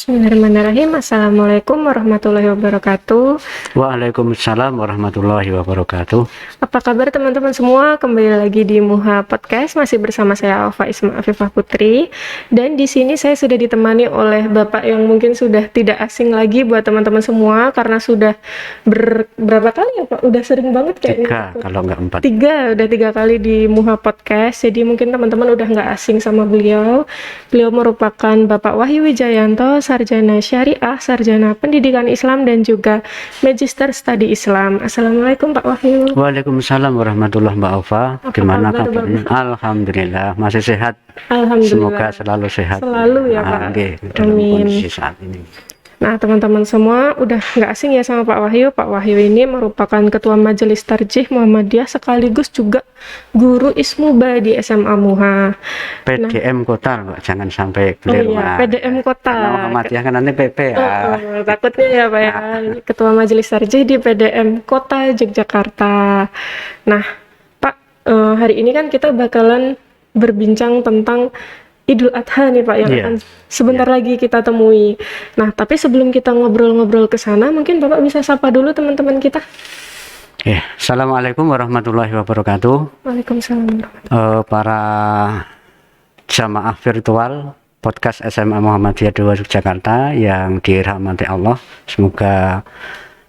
Bismillahirrahmanirrahim. Assalamualaikum warahmatullahi wabarakatuh. Waalaikumsalam warahmatullahi wabarakatuh. Apa kabar teman-teman semua? Kembali lagi di Muha Podcast, masih bersama saya Alfa Isma Afifah Putri. Dan di sini saya sudah ditemani oleh Bapak yang mungkin sudah tidak asing lagi buat teman-teman semua karena sudah berapa kali ya Pak? Udah sering banget kayaknya. 3 kalau nggak 4. Udah 3 kali di Muha Podcast. Jadi mungkin teman-teman udah nggak asing sama beliau. Beliau merupakan Bapak Wahyu Wijayanto, sarjana syariah, sarjana pendidikan Islam, dan juga Magister Studi Islam. Assalamualaikum Pak Wahyu. Waalaikumsalam warahmatullahi Mbak Alfa. Gimana kabar, kabarnya? Alhamdulillah masih sehat. Alhamdulillah. Semoga selalu sehat. Selalu ya Pak. Dalam Amin. kondisi saat ini. Nah teman-teman semua udah nggak asing ya sama Pak Wahyu. Pak Wahyu ini merupakan Ketua Majelis Tarjih Muhammadiyah sekaligus juga guru Ismuba di SMA Muha. PDM Kota Mbak, jangan sampai keliru. PDM Kota. Karena Muhammadiyah kan nanti PP ya. Takutnya ya Pak ya. Ketua Majelis Tarjih di PDM Kota Yogyakarta. Nah Pak, hari ini kan kita bakalan berbincang tentang Idul Adha nih Pak yang akan sebentar lagi kita temui. Nah, tapi sebelum kita ngobrol-ngobrol ke sana, mungkin Bapak bisa sapa dulu teman-teman kita. Assalamualaikum warahmatullahi wabarakatuh. Waalaikumsalam. Para jamaah virtual podcast SMA Muhammadiyah 2 Yogyakarta yang dirahmati Allah, semoga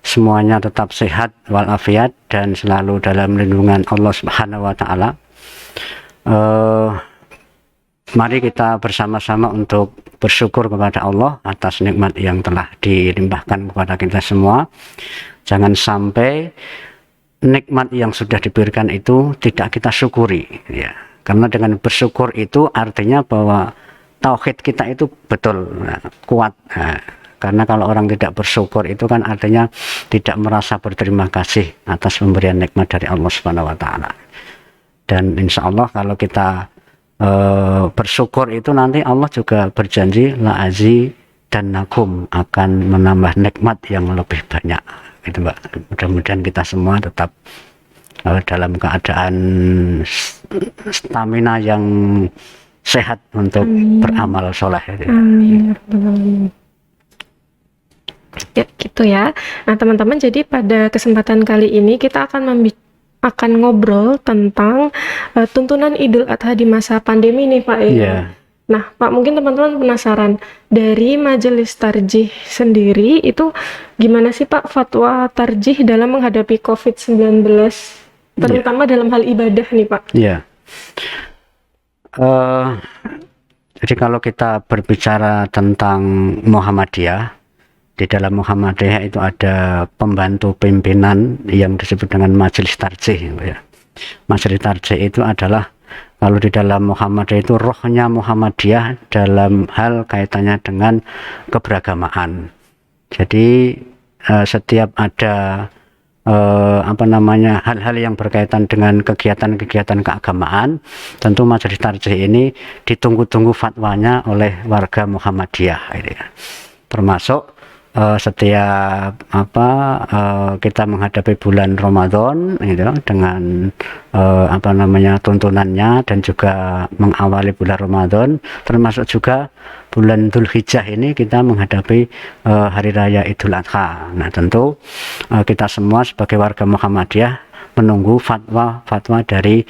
semuanya tetap sehat walafiat dan selalu dalam lindungan Allah Subhanahu wa taala. Mari kita bersama-sama untuk bersyukur kepada Allah atas nikmat yang telah dilimpahkan kepada kita semua. Jangan sampai nikmat yang sudah diberikan itu tidak kita syukuri, ya. Karena dengan bersyukur itu artinya bahwa tauhid kita itu betul kuat. Karena kalau orang tidak bersyukur itu kan artinya tidak merasa berterima kasih atas pemberian nikmat dari Allah Subhanahu wa taala. Dan insya Allah kalau kita bersyukur itu nanti Allah juga berjanji la'azi dan nakum akan menambah nikmat yang lebih banyak, gitu Mbak. Mudah-mudahan kita semua tetap dalam keadaan stamina yang sehat untuk beramal soleh. Amin. Ya gitu ya. Nah teman-teman, jadi pada kesempatan kali ini kita akan ngobrol tentang tuntunan Idul Adha di masa pandemi nih Pak ya. Nah Pak, mungkin teman-teman penasaran dari Majelis Tarjih sendiri itu gimana sih Pak fatwa tarjih dalam menghadapi COVID-19 terutama dalam hal ibadah nih Pak? Jadi kalau kita berbicara tentang Muhammadiyah, di dalam Muhammadiyah itu ada pembantu pimpinan yang disebut dengan Majelis Tarjih, ya. Majelis Tarjih itu adalah kalau di dalam Muhammadiyah itu rohnya Muhammadiyah dalam hal kaitannya dengan keberagamaan. Jadi setiap ada hal-hal yang berkaitan dengan kegiatan-kegiatan keagamaan, tentu Majelis Tarjih ini ditunggu-tunggu fatwanya oleh warga Muhammadiyah, ya. Termasuk setiap kita menghadapi bulan Ramadan gitu, dengan tuntunannya dan juga mengawali bulan Ramadan, termasuk juga bulan Dzulhijjah ini kita menghadapi hari raya Idul Adha. Nah tentu kita semua sebagai warga Muhammadiyah menunggu fatwa dari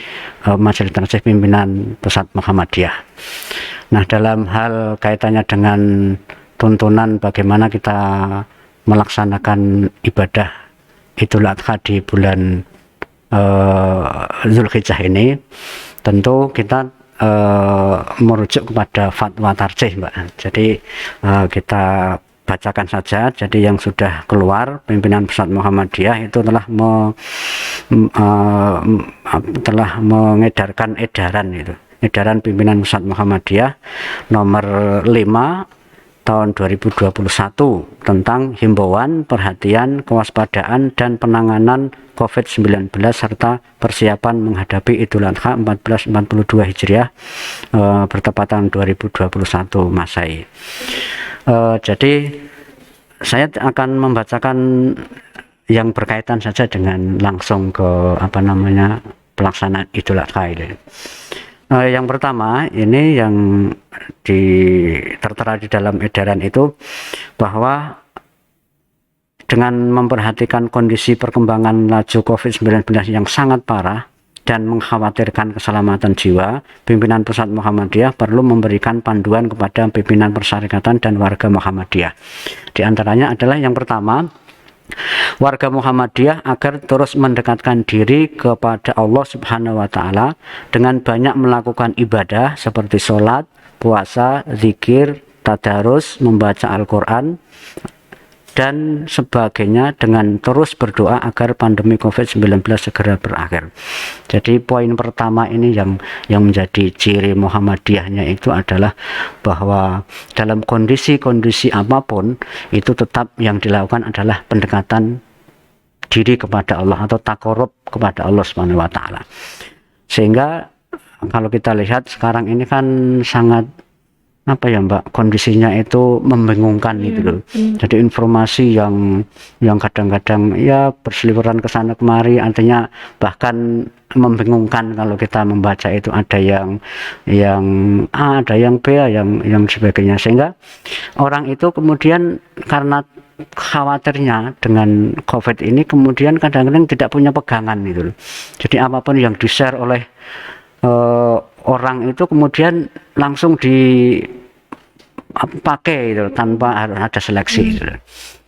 Majelis Tarjih pimpinan pusat Muhammadiyah. Nah dalam hal kaitannya dengan tuntunan bagaimana kita melaksanakan ibadah Idul Adha di bulan Dzulhijjah ini, tentu kita merujuk kepada fatwa tarjih Mbak. Jadi kita bacakan saja. Jadi yang sudah keluar pimpinan pusat Muhammadiyah itu telah mengedarkan edaran pimpinan pusat Muhammadiyah nomor 5 tahun 2021 tentang himbauan, perhatian, kewaspadaan dan penanganan COVID-19 serta persiapan menghadapi Idul Adha 1442 Hijriah bertepatan 2021 Masehi. Jadi saya akan membacakan yang berkaitan saja dengan langsung ke pelaksanaan Idul Adha ini. Yang pertama ini yang tertera di dalam edaran itu bahwa dengan memperhatikan kondisi perkembangan laju COVID-19 yang sangat parah dan mengkhawatirkan keselamatan jiwa, pimpinan pusat Muhammadiyah perlu memberikan panduan kepada pimpinan persyarikatan dan warga Muhammadiyah. Di antaranya adalah yang pertama, warga Muhammadiyah agar terus mendekatkan diri kepada Allah Subhanahu wa Ta'ala dengan banyak melakukan ibadah seperti sholat, puasa, zikir, tadarus, membaca Al-Quran, dan sebagainya, dengan terus berdoa agar pandemi COVID-19 segera berakhir. Jadi poin pertama ini yang menjadi ciri Muhammadiyahnya itu adalah bahwa dalam kondisi-kondisi apapun itu tetap yang dilakukan adalah pendekatan diri kepada Allah atau takarub kepada Allah Subhanahu wa Ta'ala. Sehingga kalau kita lihat sekarang ini kan sangat Mbak, kondisinya itu membingungkan gitu loh. Jadi informasi yang kadang-kadang ya berseliweran ke sana kemari, artinya bahkan membingungkan kalau kita membaca itu, ada yang A, ada yang B, yang sebagainya, sehingga orang itu kemudian karena khawatirnya dengan COVID ini kemudian kadang-kadang tidak punya pegangan gitu loh. Jadi apapun yang di-share oleh orang itu kemudian langsung dipakai gitu, tanpa harus ada seleksi gitu.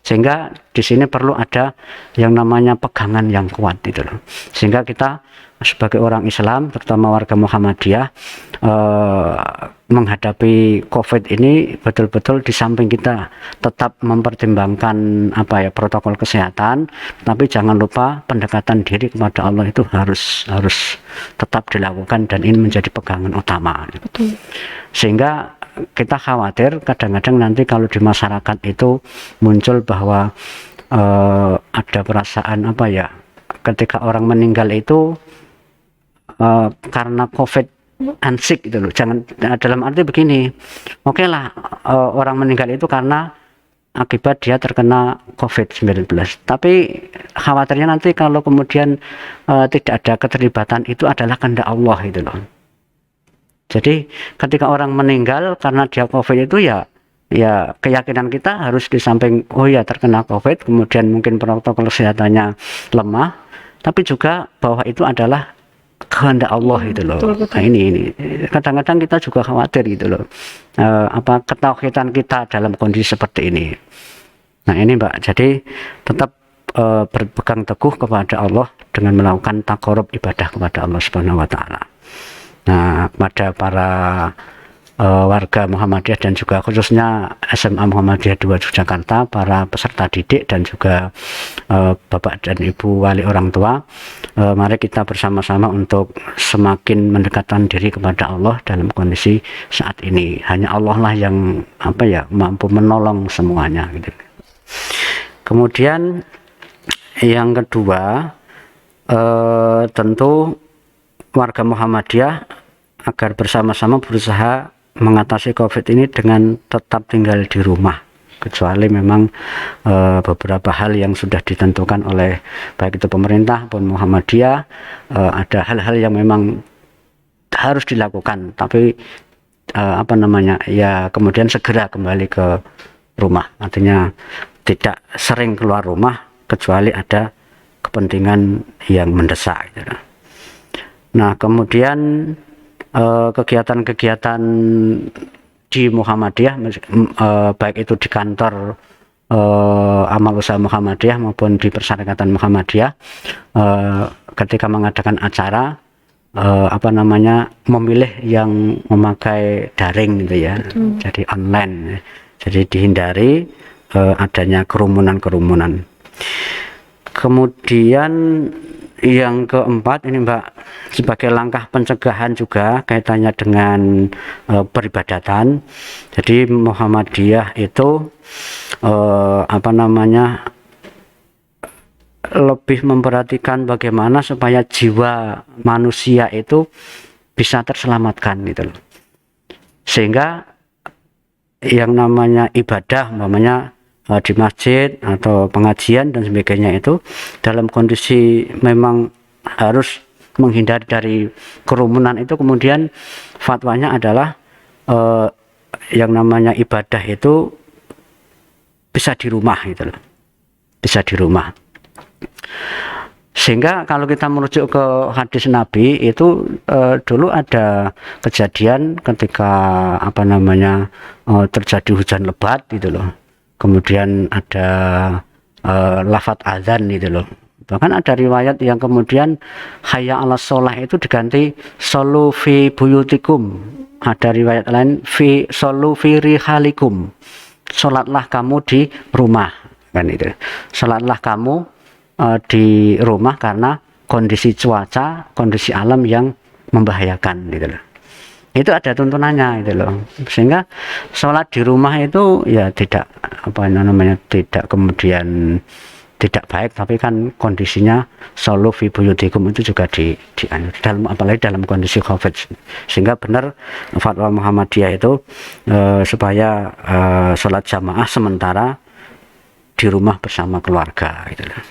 Sehingga di sini perlu ada yang namanya pegangan yang kuat gitu loh. Sehingga kita sebagai orang Islam, terutama warga Muhammadiyah, menghadapi COVID ini betul-betul di samping kita tetap mempertimbangkan protokol kesehatan, tapi jangan lupa pendekatan diri kepada Allah itu harus tetap dilakukan, dan ini menjadi pegangan utama. Betul. Sehingga kita khawatir kadang-kadang nanti kalau di masyarakat itu muncul bahwa ada perasaan ketika orang meninggal itu karena COVID ansik gitu loh. Jangan, dalam arti begini, oke lah, orang meninggal itu karena akibat dia terkena COVID-19, tapi khawatirnya nanti kalau kemudian tidak ada keterlibatan, itu adalah kehendak Allah gitu loh. Jadi ketika orang meninggal karena dia COVID itu ya keyakinan kita harus di samping terkena COVID, kemudian mungkin protokol kesehatannya lemah, tapi juga bahwa itu adalah kehendak Allah gitu loh. Betul. Nah, ini kadang-kadang kita juga khawatir gitu loh, ketauhidan kita dalam kondisi seperti ini. Nah ini Mbak, jadi tetap berpegang teguh kepada Allah dengan melakukan takarub ibadah kepada Allah Subhanahu wa Ta'ala. Nah, pada para warga Muhammadiyah dan juga khususnya SMA Muhammadiyah 2 Yogyakarta, para peserta didik dan juga Bapak dan Ibu wali orang tua, mari kita bersama-sama untuk semakin mendekatkan diri kepada Allah dalam kondisi saat ini. Hanya Allah lah yang mampu menolong semuanya gitu. Kemudian yang kedua, tentu warga Muhammadiyah agar bersama-sama berusaha mengatasi COVID ini dengan tetap tinggal di rumah, kecuali memang beberapa hal yang sudah ditentukan oleh baik itu pemerintah maupun Muhammadiyah. Ada hal-hal yang memang harus dilakukan, tapi kemudian segera kembali ke rumah, artinya tidak sering keluar rumah kecuali ada kepentingan yang mendesak gitu. Nah, kemudian kegiatan-kegiatan di Muhammadiyah, baik itu di kantor amal usaha Muhammadiyah maupun di persyarikatan Muhammadiyah, ketika mengadakan acara memilih yang memakai daring gitu ya. Jadi online, jadi dihindari adanya kerumunan. Kemudian yang keempat ini Mbak, sebagai langkah pencegahan juga kaitannya dengan peribadatan. Jadi Muhammadiyah itu lebih memperhatikan bagaimana supaya jiwa manusia itu bisa terselamatkan gitu loh. Sehingga yang namanya ibadah, di masjid atau pengajian dan sebagainya itu dalam kondisi memang harus menghindari dari kerumunan itu, kemudian fatwanya adalah yang namanya ibadah itu bisa di rumah gitu loh, bisa di rumah. Sehingga kalau kita merujuk ke hadis Nabi itu dulu ada kejadian ketika terjadi hujan lebat gitu loh. Kemudian ada lafadz azan gitu loh. Bahkan ada riwayat yang kemudian hayya 'alas sholah itu diganti shollu fi buyutikum. Ada riwayat lain shollu fi rihalikum. Sholatlah kamu di rumah, kan itu. Sholatlah kamu di rumah karena kondisi cuaca, kondisi alam yang membahayakan gitu loh. Itu ada tuntunannya gitu loh. Sehingga sholat di rumah itu ya tidak tidak kemudian tidak baik, tapi kan kondisinya shollu fi buyutikum itu juga dalam, apalagi dalam kondisi Covid. Sehingga benar fatwa Muhammadiyah itu supaya sholat jamaah sementara di rumah bersama keluarga gitu loh.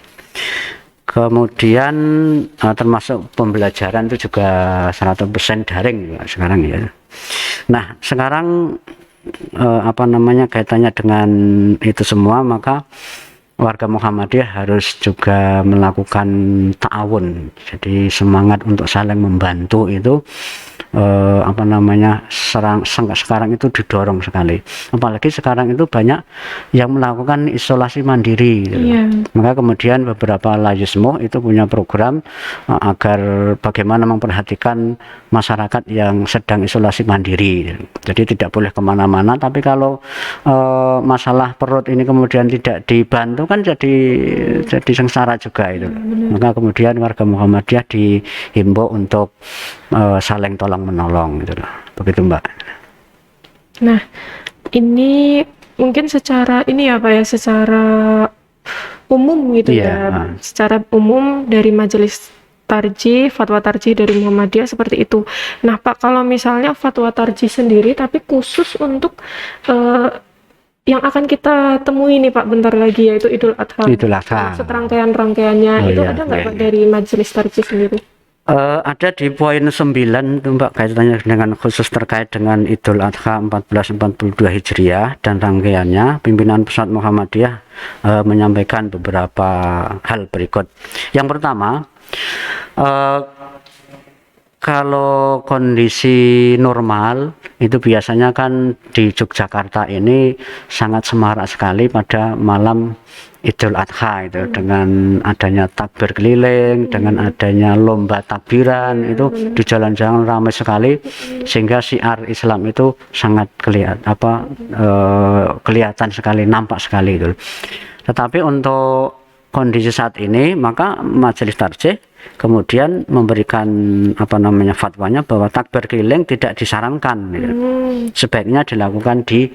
Kemudian termasuk pembelajaran itu juga 100% daring sekarang ya. Nah, sekarang kaitannya dengan itu semua, maka warga Muhammadiyah harus juga melakukan ta'awun. Jadi semangat untuk saling membantu itu sekarang itu didorong sekali. Apalagi sekarang itu banyak yang melakukan isolasi mandiri gitu. Maka kemudian beberapa layismo itu punya program agar bagaimana memperhatikan masyarakat yang sedang isolasi mandiri gitu. Jadi tidak boleh kemana-mana, tapi kalau masalah perut ini kemudian tidak dibantu kan jadi sengsara juga itu. Maka kemudian warga Muhammadiyah dihimbau untuk saling tolong menolong gitu loh. Begitu Mbak. Nah, ini mungkin secara umum gitu ya. Secara umum dari Majelis Tarjih, fatwa tarjih dari Muhammadiyah seperti itu. Nah Pak, kalau misalnya fatwa tarjih sendiri tapi khusus untuk yang akan kita temui nih Pak bentar lagi, yaitu Idul Adha. Seterangkaian-rangkaiannya itu ada nggak Pak dari Majelis Tarjih sendiri? Ada di poin 9 itu Mbak, kaitannya dengan khusus terkait dengan Idul Adha 1442 Hijriah dan rangkaiannya. Pimpinan Pusat Muhammadiyah menyampaikan beberapa hal berikut. Yang pertama, kalau kondisi normal itu biasanya kan di Yogyakarta ini sangat semarak sekali pada malam Idul Adha itu, dengan adanya takbir keliling, dengan adanya lomba takbiran, itu di jalan-jalan ramai sekali, sehingga syiar Islam itu sangat kelihatan sekali, nampak sekali itu. Tetapi untuk kondisi saat ini, maka Majelis Tarjih kemudian memberikan fatwanya bahwa takbir keliling tidak disarankan gitu. Sebaiknya dilakukan di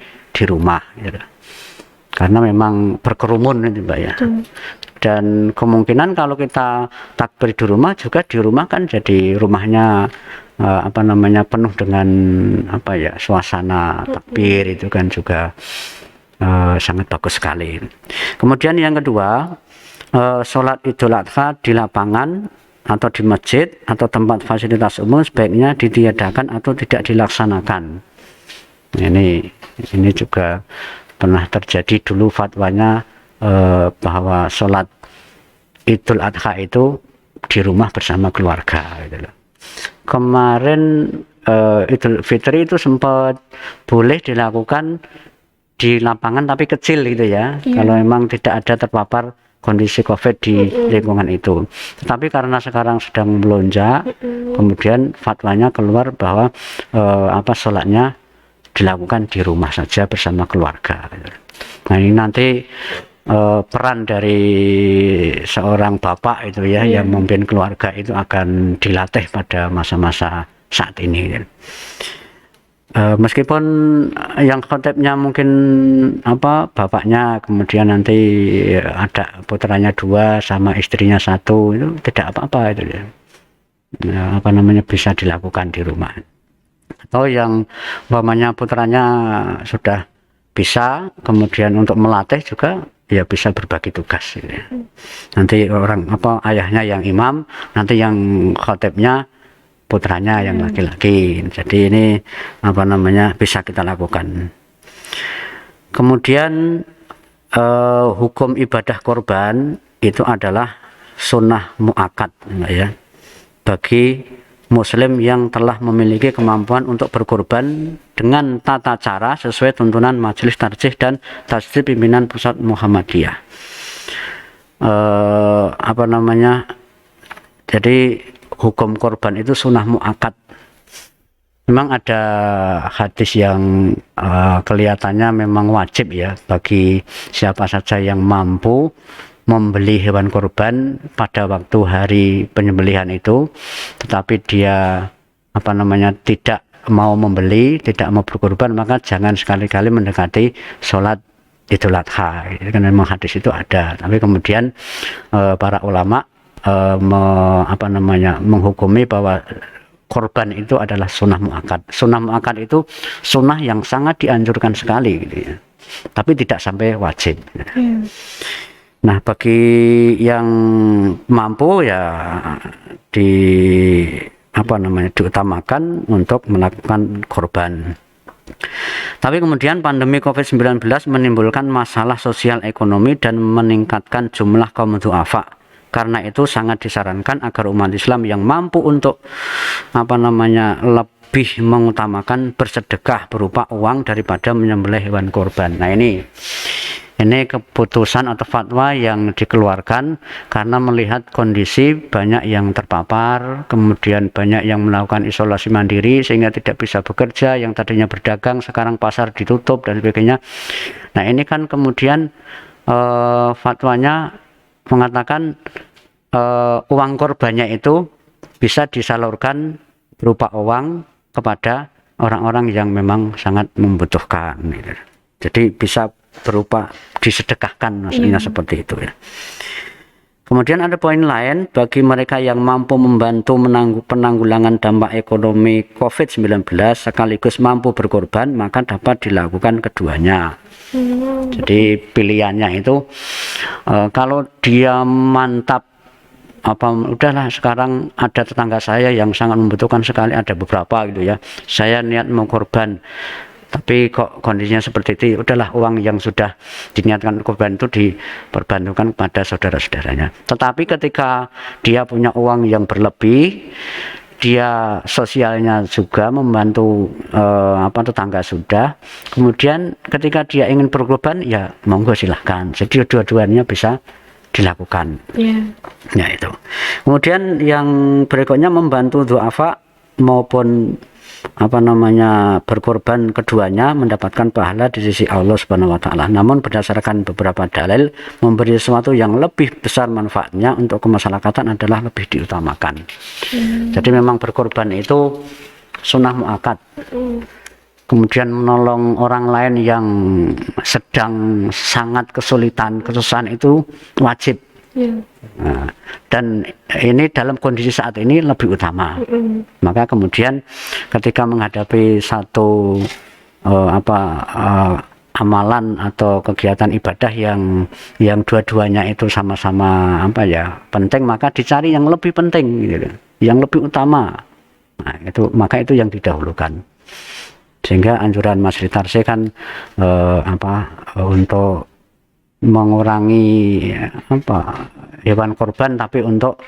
rumah gitu. Karena memang berkerumun itu Mbak ya. Dan kemungkinan kalau kita takbir di rumah juga, di rumah kan jadi rumahnya penuh dengan suasana takbir, itu kan juga sangat bagus sekali. Kemudian yang kedua, sholat Idul Adha di lapangan atau di masjid atau tempat fasilitas umum sebaiknya ditiadakan atau tidak dilaksanakan. Ini juga pernah terjadi dulu fatwanya bahwa sholat Idul Adha itu di rumah bersama keluarga gitu loh. Kemarin Idul Fitri itu sempat boleh dilakukan di lapangan tapi kecil gitu ya, kalau memang tidak ada terpapar kondisi Covid di lingkungan itu. Tetapi karena sekarang sedang melonjak, kemudian fatwanya keluar bahwa sholatnya dilakukan di rumah saja bersama keluarga. Nah ini nanti peran dari seorang bapak itu ya, yang memimpin keluarga itu akan dilatih pada masa-masa saat ini. Meskipun yang konsepnya mungkin bapaknya, kemudian nanti ada putranya 2 sama istrinya 1, itu tidak apa-apa itu ya. Bisa dilakukan di rumah. Atau yang umpamanya putranya sudah bisa, kemudian untuk melatih juga ya bisa berbagi tugas gitu ya. Nanti orang ayahnya yang imam, nanti yang khotibnya putranya yang laki-laki. Jadi ini bisa kita lakukan. Kemudian hukum ibadah korban itu adalah sunnah muakkad ya, bagi muslim yang telah memiliki kemampuan untuk berkorban dengan tata cara sesuai tuntunan Majelis Tarjih dan Tasdid Pimpinan Pusat Muhammadiyah. Jadi hukum korban itu sunnah muakkad. Memang ada hadis yang kelihatannya memang wajib ya bagi siapa saja yang mampu membeli hewan korban pada waktu hari penyembelihan itu, tetapi dia tidak mau membeli, tidak mau berkorban, maka jangan sekali-kali mendekati sholat Idul Adha. Karena memang hadis itu ada. Tapi kemudian para ulama menghukumi bahwa korban itu adalah sunnah muakkad. Sunnah muakkad itu sunnah yang sangat dianjurkan sekali gitu ya. Tapi tidak sampai wajib. Nah, bagi yang mampu ya diutamakan untuk melakukan korban. Tapi kemudian pandemi COVID-19 menimbulkan masalah sosial ekonomi dan meningkatkan jumlah kaum du'afa. Karena itu sangat disarankan agar umat Islam yang mampu untuk lebih mengutamakan bersedekah berupa uang daripada menyembelih hewan korban. Nah, ini keputusan atau fatwa yang dikeluarkan karena melihat kondisi banyak yang terpapar, kemudian banyak yang melakukan isolasi mandiri sehingga tidak bisa bekerja, yang tadinya berdagang sekarang pasar ditutup dan sebagainya. Nah, ini kan kemudian fatwanya mengatakan uang korbannya itu bisa disalurkan berupa uang kepada orang-orang yang memang sangat membutuhkan gitu. Jadi bisa berupa disedekahkan, maksudnya seperti itu ya. Kemudian ada poin lain, bagi mereka yang mampu membantu penanggulangan dampak ekonomi COVID-19 sekaligus mampu berkorban, maka dapat dilakukan keduanya. Jadi pilihannya itu kalau dia mantap udahlah sekarang ada tetangga saya yang sangat membutuhkan sekali, ada beberapa gitu ya, saya niat mau korban tapi kok kondisinya seperti itu, udahlah uang yang sudah diniatkan korban itu diperbantukan kepada saudara-saudaranya. Tetapi ketika dia punya uang yang berlebih, dia sosialnya juga membantu tetangga sudah, kemudian ketika dia ingin berkorban ya monggo silahkan. Jadi dua-duanya bisa dilakukan. Ya itu. Kemudian yang berikutnya membantu du'afa maupun berkorban, keduanya mendapatkan pahala di sisi Allah Subhanahu wa taala. Namun berdasarkan beberapa dalil, memberi sesuatu yang lebih besar manfaatnya untuk kemasyarakatan adalah lebih diutamakan. Jadi memang berkorban itu sunnah muakkad. Kemudian menolong orang lain yang sedang sangat kesulitan, kesusahan itu wajib. Nah, dan ini dalam kondisi saat ini lebih utama. Maka kemudian ketika menghadapi satu amalan atau kegiatan ibadah yang dua-duanya itu sama-sama penting, maka dicari yang lebih penting gitu, yang lebih utama. Nah, maka itu yang didahulukan. Sehingga anjuran Majelis Tarjih kan untuk mengurangi hewan korban, tapi untuk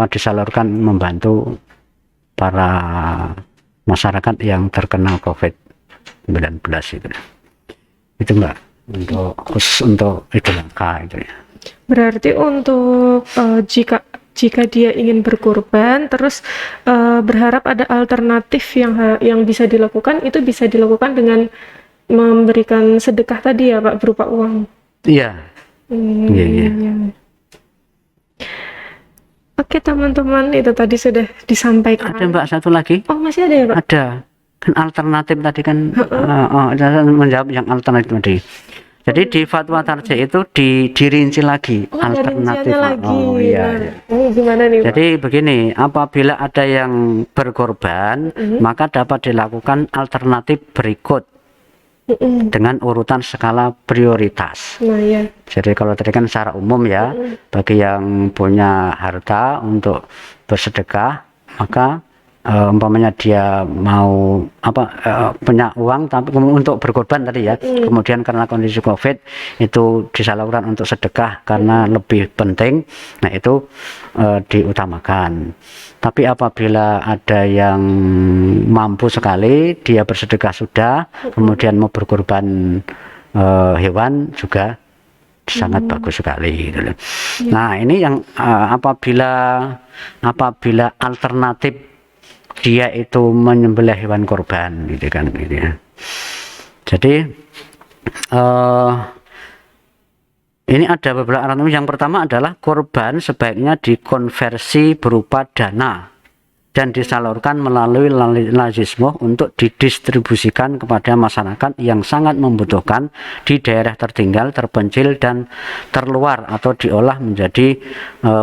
disalurkan membantu para masyarakat yang terkena COVID-19 itu Mbak, untuk khusus untuk Idul Adha itu ya. Berarti untuk jika dia ingin berkorban terus berharap ada alternatif yang bisa dilakukan, itu bisa dilakukan dengan memberikan sedekah tadi ya Pak, berupa uang. Iya. Iya. Oke teman-teman, itu tadi sudah disampaikan. Ada Mbak satu lagi? Oh masih ada ya Pak? Ada. Kan alternatif tadi kan menjawab yang alternatif tadi. Jadi di fatwa tarjih itu dirinci lagi alternatif. Gimana nih Pak? Jadi begini, apabila ada yang berkorban, maka dapat dilakukan alternatif berikut. dengan urutan skala prioritas. Nah, ya. Jadi kalau tadi kan secara umum ya, bagi yang punya harta untuk bersedekah, maka umpamanya dia mau punya uang tapi untuk berkorban tadi ya, kemudian karena kondisi COVID itu disalurkan untuk sedekah karena lebih penting, nah itu diutamakan. Tapi apabila ada yang mampu sekali, dia bersedekah sudah, kemudian mau berkorban hewan juga sangat bagus sekali gitu loh. Nah, ini yang apabila alternatif dia itu menyembelih hewan korban gitu kan gitu ya. Jadi ini ada beberapa alternatif. Yang pertama adalah korban sebaiknya dikonversi berupa dana dan disalurkan melalui lazisme untuk didistribusikan kepada masyarakat yang sangat membutuhkan di daerah tertinggal, terpencil, dan terluar, atau diolah menjadi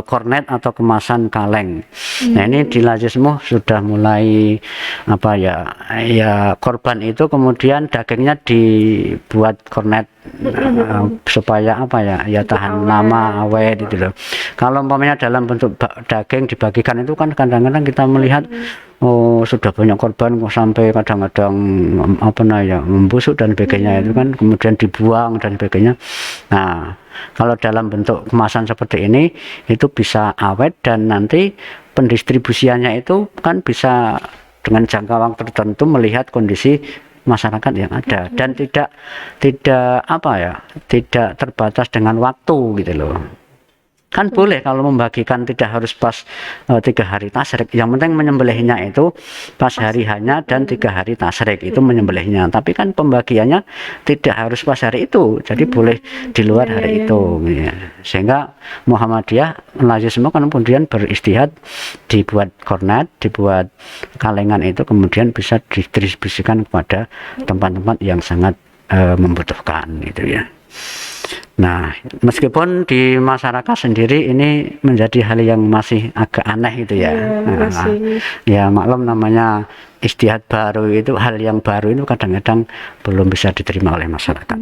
kornet atau kemasan kaleng. Nah, ini di lazisme sudah mulai korban itu kemudian dagingnya dibuat kornet supaya tahan lama, awet gitu loh. Kalau umpamanya dalam bentuk daging dibagikan itu kan kadang-kadang kita melihat sudah banyak korban kok sampai kadang-kadang membusuk dan sebagainya, itu kan kemudian dibuang dan sebagainya. Nah, kalau dalam bentuk kemasan seperti ini itu bisa awet dan nanti pendistribusiannya itu kan bisa dengan jangka waktu tertentu melihat kondisi masyarakat yang ada dan tidak terbatas dengan waktu gitu loh. Kan boleh kalau membagikan tidak harus pas 3 hari tasyrik, yang penting menyembelihnya itu pas hari hanya dan 3 hari tasyrik itu menyembelihnya, tapi kan pembagiannya tidak harus pas hari itu, jadi boleh di luar hari itu ya. Sehingga Muhammadiyah lazisme kan kemudian beristihad dibuat kornet, dibuat kalengan itu kemudian bisa didistribusikan kepada tempat-tempat yang sangat membutuhkan gitu ya. Nah, meskipun di masyarakat sendiri ini menjadi hal yang masih agak aneh gitu ya. Ya maklum, namanya ijtihad baru itu, hal yang baru itu kadang-kadang belum bisa diterima oleh masyarakat.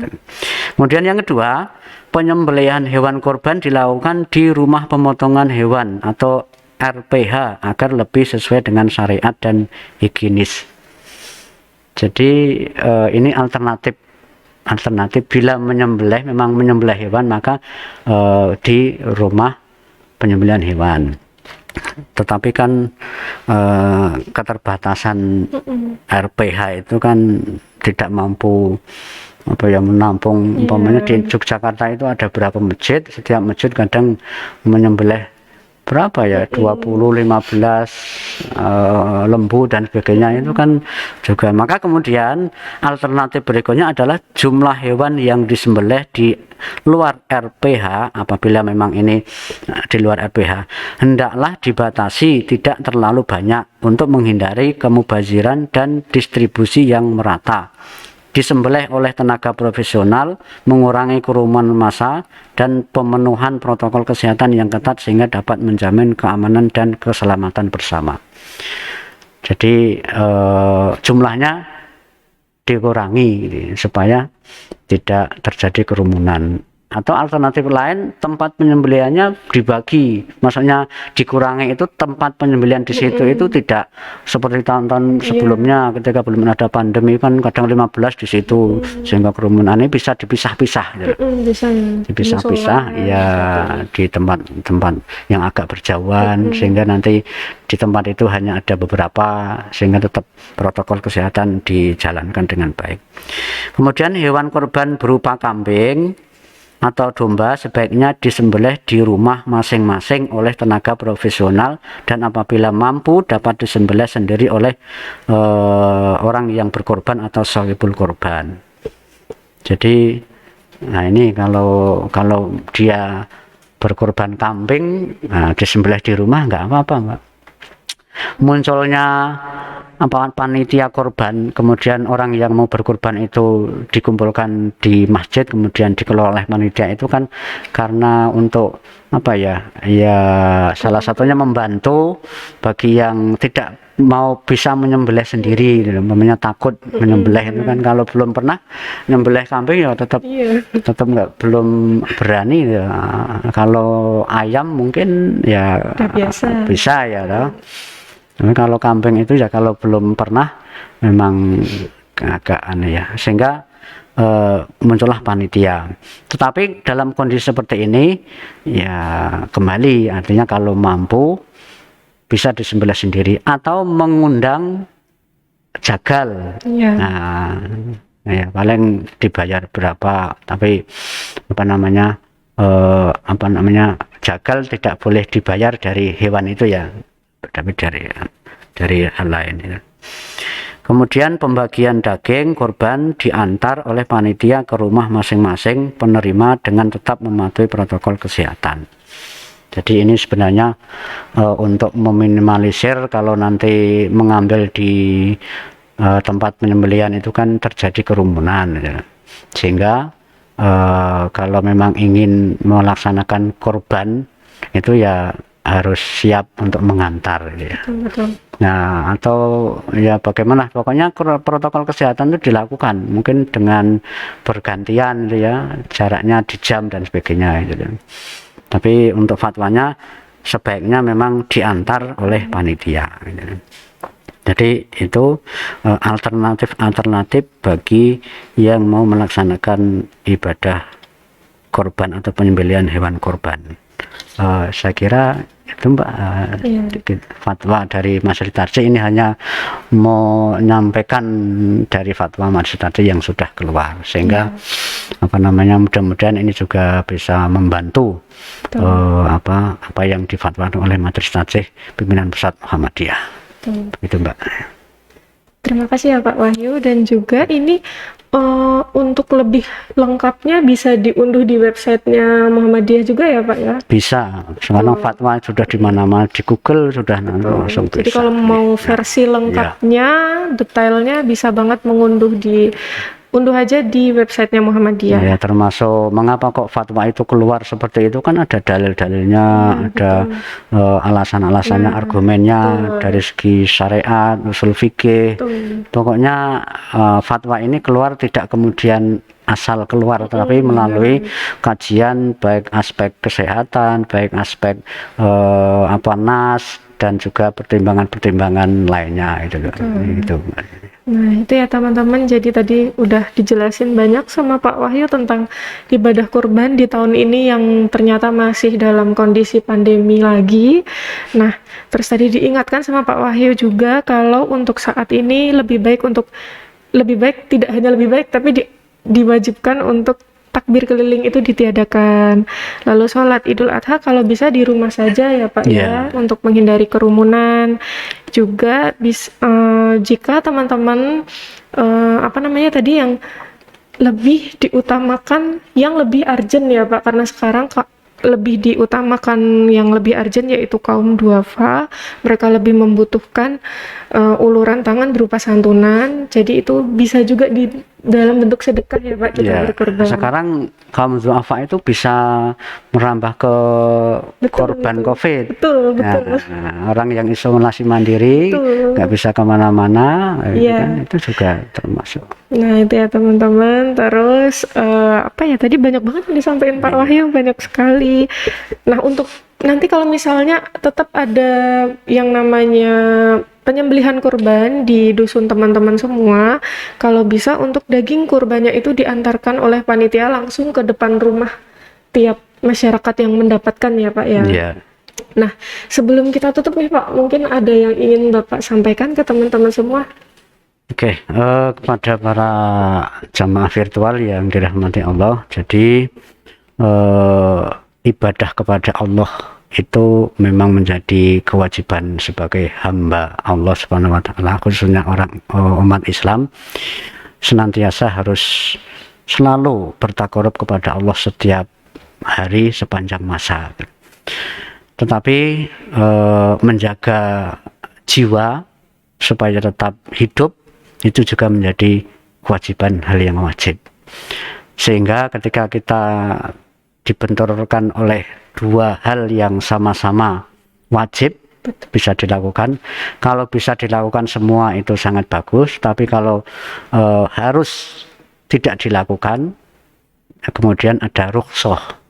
Kemudian yang kedua, penyembelihan hewan korban dilakukan di rumah pemotongan hewan atau RPH agar lebih sesuai dengan syariat dan higienis. Jadi ini alternatif bila memang menyembelih hewan, maka di rumah penyembelihan hewan. Tetapi kan keterbatasan RPH itu kan tidak mampu menampung. Umpamanya di Yogyakarta itu ada berapa masjid, setiap masjid kadang menyembelih berapa ya, 20, 15 lembu dan sebagainya, itu kan juga. Maka kemudian alternatif berikutnya adalah jumlah hewan yang disembelih di luar RPH, apabila memang ini di luar RPH, hendaklah dibatasi tidak terlalu banyak untuk menghindari kemubaziran dan distribusi yang merata. Disembelih oleh tenaga profesional, mengurangi kerumunan massa, dan pemenuhan protokol kesehatan yang ketat sehingga dapat menjamin keamanan dan keselamatan bersama. Jadi jumlahnya dikurangi supaya tidak terjadi kerumunan. Atau alternatif lain, tempat penyembelihannya dibagi, maksudnya dikurangi itu tempat penyembelihan di situ itu tidak seperti tahun-tahun sebelumnya ketika belum ada pandemi kan kadang 15 di situ, sehingga kerumunan ini bisa dipisah-pisah gitu. Dipisah-pisah ya di tempat-tempat yang agak berjauhan, sehingga nanti di tempat itu hanya ada beberapa, sehingga tetap protokol kesehatan dijalankan dengan baik. Kemudian hewan korban berupa kambing atau domba sebaiknya disembelih di rumah masing-masing oleh tenaga profesional, dan apabila mampu dapat disembelih sendiri oleh orang yang berkorban atau shahibul korban. Jadi nah ini kalau dia berkorban kambing, disembelih di rumah nggak apa-apa, Mbak. Munculnya panitia korban, kemudian orang yang mau berkorban itu dikumpulkan di masjid, kemudian dikelola oleh panitia itu kan karena untuk apa ya, ya salah satunya membantu bagi yang tidak mau bisa menyembelih sendiri, gitu. Namanya takut menyembelih itu kan, kalau belum pernah menyembelih kambing ya tetap belum berani ya. Kalau ayam mungkin ya biasa. bisa ya toh. Tapi kalau kambing itu ya kalau belum pernah memang agak aneh ya, sehingga muncullah panitia. Tetapi dalam kondisi seperti ini ya kembali, artinya kalau mampu bisa disembelih sendiri atau mengundang jagal. Nah, ya paling dibayar berapa, tapi apa namanya jagal tidak boleh dibayar dari hewan itu ya, tapi dari hal lain ya. Kemudian pembagian daging korban diantar oleh panitia ke rumah masing-masing penerima dengan tetap mematuhi protokol kesehatan. Jadi ini sebenarnya untuk meminimalisir kalau nanti mengambil di tempat penyembelihan itu kan terjadi kerumunan ya. Sehingga kalau memang ingin melaksanakan korban itu ya harus siap untuk mengantar gitu ya. Betul. Nah, atau ya bagaimana, pokoknya protokol kesehatan itu dilakukan mungkin dengan bergantian gitu ya, jaraknya di jam dan sebagainya gitu. Tapi untuk fatwanya sebaiknya memang diantar oleh panitia gitu. Jadi itu alternatif bagi yang mau melaksanakan ibadah korban atau penyembelihan hewan korban. Saya kira itu Mbak, fatwa dari Majelis Tarjih ini hanya mau menyampaikan dari fatwa Majelis Tarjih yang sudah keluar, sehingga apa namanya, mudah-mudahan ini juga bisa membantu apa yang difatwakan oleh Majelis Tarjih Pimpinan Pusat Muhammadiyah. Begitu Mbak. Terima kasih ya Pak Wahyu, dan juga ini untuk lebih lengkapnya bisa diunduh di websitenya Muhammadiyah juga ya Pak ya? Bisa, sekarang fatwa sudah di mana-mana, di Google sudah langsung bisa. Jadi kalau mau versi lengkapnya, detailnya bisa banget unduh aja di websitenya Muhammadiyah. Ya, termasuk mengapa kok fatwa itu keluar seperti itu kan ada dalil-dalilnya, ada alasan-alasannya, argumennya dari segi syariat, usul fikih. Pokoknya fatwa ini keluar tidak kemudian asal keluar, tetapi melalui kajian baik aspek kesehatan, baik aspek nas dan juga pertimbangan-pertimbangan lainnya itu. Nah itu ya teman-teman, jadi tadi udah dijelasin banyak sama Pak Wahyu tentang ibadah kurban di tahun ini yang ternyata masih dalam kondisi pandemi lagi. Nah terus tadi diingatkan sama Pak Wahyu juga kalau untuk saat ini lebih baik tidak hanya lebih baik tapi diwajibkan untuk takbir keliling itu ditiadakan. Lalu sholat Idul Adha kalau bisa di rumah saja ya Pak ya, untuk menghindari kerumunan. Juga jika teman-teman tadi yang lebih diutamakan yang lebih urgent ya Pak, karena sekarang lebih diutamakan yang lebih urgent yaitu kaum duafa, mereka lebih membutuhkan uluran tangan berupa santunan, jadi itu bisa juga di dalam bentuk sedekah ya Pak kita berkorban. Sekarang kaum duafa itu bisa merambah ke korban COVID. Betul. Nah, orang yang isolasi mandiri nggak bisa kemana-mana, kan, itu juga termasuk. Nah itu ya teman-teman. Terus tadi banyak banget yang disampaikan Pak Wahyu, banyak sekali. Nah untuk nanti kalau misalnya tetap ada yang namanya penyembelihan kurban di dusun teman-teman semua, kalau bisa untuk daging kurbannya itu diantarkan oleh panitia langsung ke depan rumah tiap masyarakat yang mendapatkan ya Pak ya. Nah sebelum kita tutup nih Pak, mungkin ada yang ingin Bapak sampaikan ke teman-teman semua? Oke, kepada para jamaah virtual yang dirahmati Allah, jadi ibadah kepada Allah itu memang menjadi kewajiban sebagai hamba Allah Subhanahu wa taala, khususnya umat Islam senantiasa harus selalu bertakarub kepada Allah setiap hari sepanjang masa. Tetapi menjaga jiwa supaya tetap hidup, itu juga menjadi kewajiban, hal yang wajib. Sehingga ketika kita dibenturkan oleh dua hal yang sama-sama wajib, bisa dilakukan. Kalau bisa dilakukan semua itu sangat bagus, tapi kalau harus tidak dilakukan, kemudian ada rukhsah.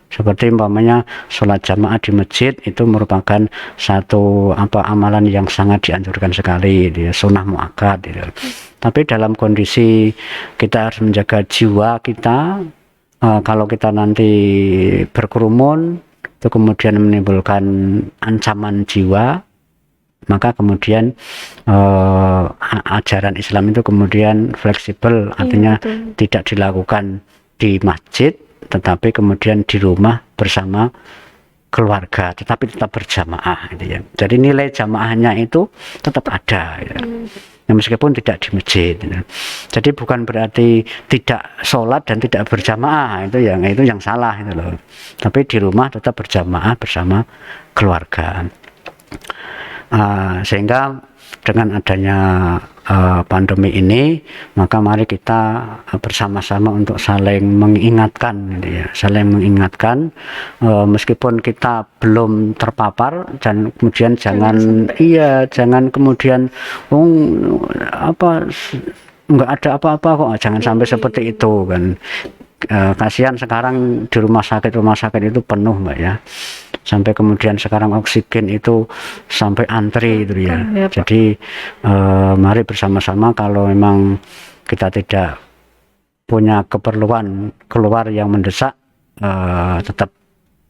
Seperti umpamanya sholat jamaah di masjid itu merupakan satu amalan yang sangat dianjurkan sekali, sunnah muakkad. Tapi dalam kondisi kita harus menjaga jiwa kita, kalau kita nanti berkerumun itu kemudian menimbulkan ancaman jiwa, maka kemudian ajaran Islam itu kemudian fleksibel, artinya tidak dilakukan di masjid, tetapi kemudian di rumah bersama keluarga, tetapi tetap berjamaah, gitu ya. Jadi nilai jamaahnya itu tetap ada, ya. Meskipun tidak di masjid, ya. Jadi bukan berarti tidak sholat dan tidak berjamaah, itu yang salah, itu loh. Tapi di rumah tetap berjamaah bersama keluarga. Sehingga dengan adanya pandemi ini, maka mari kita bersama-sama untuk saling mengingatkan, gitu ya. Saling mengingatkan, meskipun kita belum terpapar, dan kemudian jangan kemudian nggak ada apa-apa kok, jangan sampai seperti itu kan. Kasihan sekarang di rumah sakit itu penuh, Mbak, ya. Sampai kemudian sekarang oksigen itu sampai antri, gitu ya. Jadi mari bersama-sama, kalau memang kita tidak punya keperluan keluar yang mendesak, tetap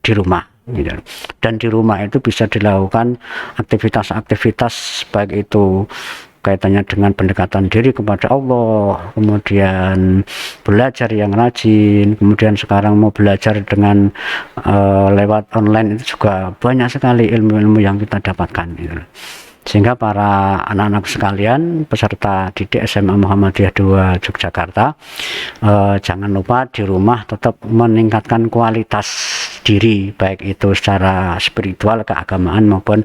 di rumah, gitu. Dan di rumah itu bisa dilakukan aktivitas-aktivitas, baik itu kaitannya dengan pendekatan diri kepada Allah, kemudian belajar yang rajin, kemudian sekarang mau belajar dengan lewat online, itu juga banyak sekali ilmu-ilmu yang kita dapatkan, gitu. Sehingga para anak-anak sekalian, peserta didik SMA Muhammadiyah 2 Yogyakarta, jangan lupa di rumah tetap meningkatkan kualitas diri, baik itu secara spiritual, keagamaan, maupun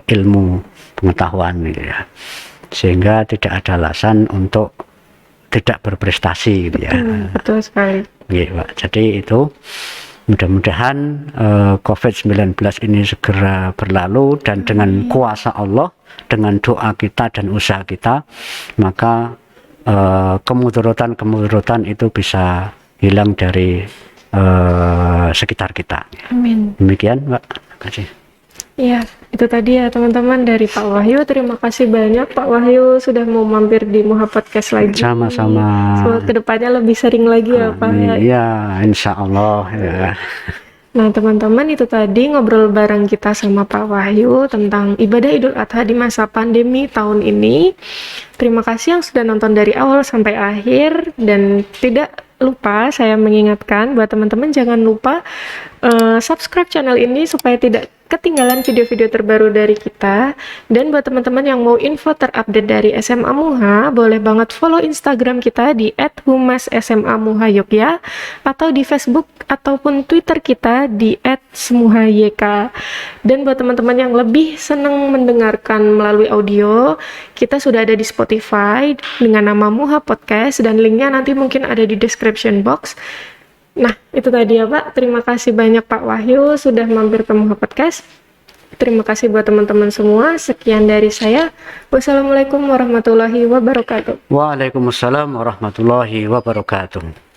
ilmu pengetahuan, gitu ya. Sehingga tidak ada alasan untuk tidak berprestasi, gitu ya. Betul sekali. Gitu, Pak. Jadi itu mudah-mudahan COVID-19 ini segera berlalu, dan dengan kuasa Allah, dengan doa kita dan usaha kita, maka kemudaratan itu bisa hilang dari sekitar kita. Amin. Demikian, Mbak. Terima kasih. Iya, itu tadi ya teman-teman dari Pak Wahyu. Terima kasih banyak Pak Wahyu sudah mau mampir di Muha Podcast lagi. Sama-sama. Semoga kedepannya lebih sering lagi ya Pak. Iya, insya Allah ya. Nah teman-teman, itu tadi ngobrol bareng kita sama Pak Wahyu tentang ibadah Idul Adha di masa pandemi tahun ini. Terima kasih yang sudah nonton dari awal sampai akhir, dan tidak lupa saya mengingatkan buat teman-teman, jangan lupa subscribe channel ini supaya tidak ketinggalan video-video terbaru dari kita. Dan buat teman-teman yang mau info terupdate dari SMA Muha, boleh banget follow Instagram kita di @humas_SMA_muha_yogya, atau di Facebook ataupun Twitter kita di @smuhayk. Dan buat teman-teman yang lebih senang mendengarkan melalui audio, kita sudah ada di Spotify dengan nama Muha Podcast, dan linknya nanti mungkin ada di description box. Nah, itu tadi ya Pak. Terima kasih banyak Pak Wahyu sudah mampir ke Muha Podcast. Terima kasih buat teman-teman semua. Sekian dari saya. Wassalamualaikum warahmatullahi wabarakatuh. Waalaikumsalam warahmatullahi wabarakatuh.